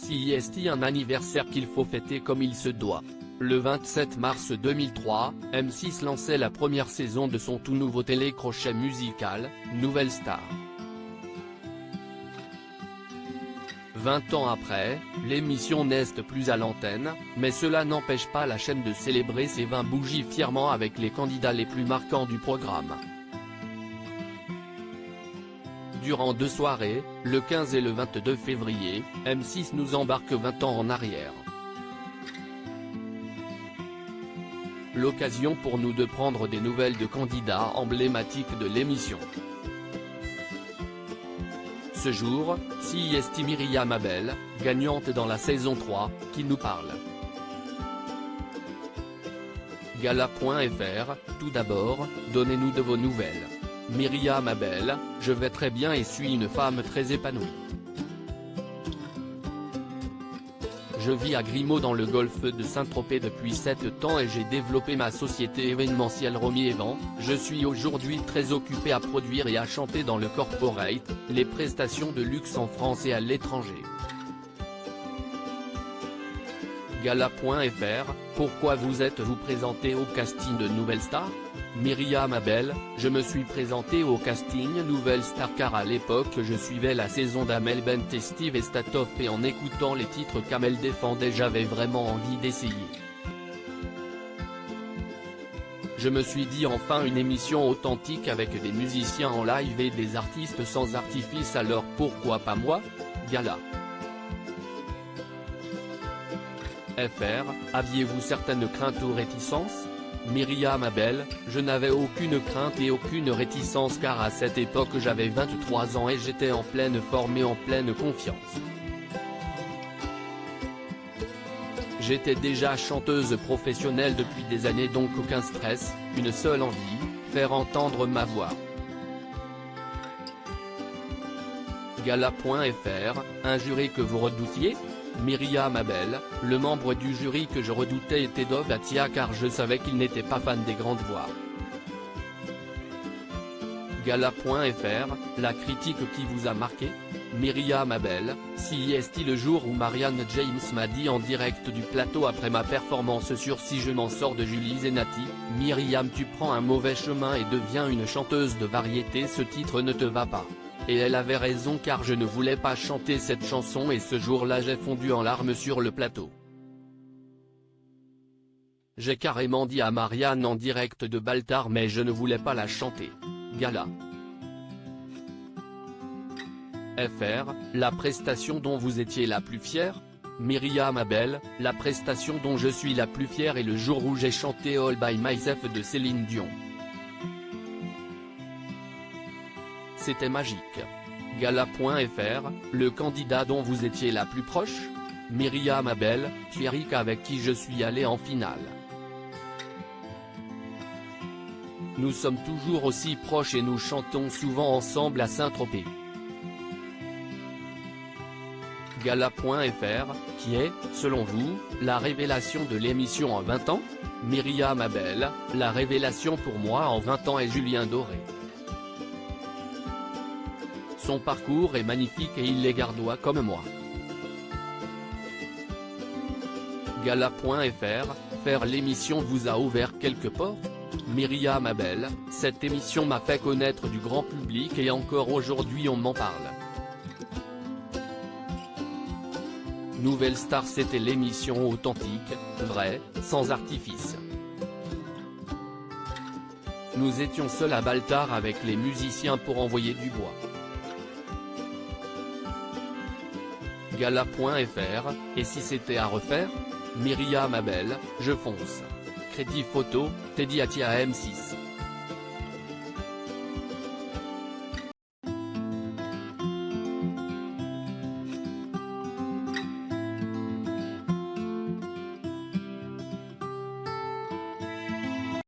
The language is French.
Si est un anniversaire qu'il faut fêter comme il se doit. Le 27 mars 2003, M6 lançait la première saison de son tout nouveau télécrochet musical, Nouvelle Star. 20 ans après, l'émission n'est plus à l'antenne, mais cela n'empêche pas la chaîne de célébrer ses 20 bougies fièrement avec les candidats les plus marquants du programme. Durant 2 soirées, le 15 et le 22 février, M6 nous embarque 20 ans en arrière. L'occasion pour nous de prendre des nouvelles de candidats emblématiques de l'émission. Ce jour, c'est Myriam Abel, gagnante dans la saison 3, qui nous parle. Gala.fr, tout d'abord, donnez-nous de vos nouvelles. Myriam Abel, je vais très bien et suis une femme très épanouie. Je vis à Grimaud dans le golfe de Saint-Tropez depuis 7 ans et j'ai développé ma société événementielle Romy Event. Je suis aujourd'hui très occupé à produire et à chanter dans le corporate, les prestations de luxe en France et à l'étranger. Gala.fr, pourquoi vous êtes-vous présenté au casting de Nouvelle Star? Myriam Abel, je me suis présenté au casting Nouvelle Star car à l'époque je suivais la saison d'Amel Bent et Steve Estatoff et en écoutant les titres qu'Amel défendait j'avais vraiment envie d'essayer. Je me suis dit enfin une émission authentique avec des musiciens en live et des artistes sans artifice alors pourquoi pas moi? Gala. FR, aviez-vous certaines craintes ou réticences? Myriam Abel, je n'avais aucune crainte et aucune réticence car à cette époque j'avais 23 ans et j'étais en pleine forme et en pleine confiance. J'étais déjà chanteuse professionnelle depuis des années donc aucun stress, une seule envie, faire entendre ma voix. Gala.fr, un jury que vous redoutiez? Myriam Abel, le membre du jury que je redoutais était Dov Atia car je savais qu'il n'était pas fan des grandes voix. Gala.fr, la critique qui vous a marqué? Myriam Abel, si est le jour où Marianne James m'a dit en direct du plateau après ma performance sur Si je m'en sors de Julie Zenati, Myriam tu prends un mauvais chemin et deviens une chanteuse de variété ce titre ne te va pas. Et elle avait raison car je ne voulais pas chanter cette chanson et ce jour-là j'ai fondu en larmes sur le plateau. J'ai carrément dit à Marianne en direct de Baltar mais je ne voulais pas la chanter. Gala. FR, la prestation dont vous étiez la plus fière? Myriam Abel, la prestation dont je suis la plus fière est le jour où j'ai chanté All by Myself de Céline Dion. C'était magique. Gala.fr, le candidat dont vous étiez la plus proche? Myriam Abel, Thierry avec qui je suis allé en finale. Nous sommes toujours aussi proches et nous chantons souvent ensemble à Saint-Tropez. Gala.fr, qui est, selon vous, la révélation de l'émission en 20 ans? Myriam Abel, la révélation pour moi en 20 ans est Julien Doré. Son parcours est magnifique et il est gardois comme moi. Gala.fr, faire l'émission vous a ouvert quelques portes? Myriam Abel, cette émission m'a fait connaître du grand public et encore aujourd'hui on m'en parle. Nouvelle Star c'était l'émission authentique, vraie, sans artifice. Nous étions seuls à Baltar avec les musiciens pour envoyer du bois. Gala.fr, et si c'était à refaire? Myriam Abel, je fonce. Crédit photo, Teddy Atia M6.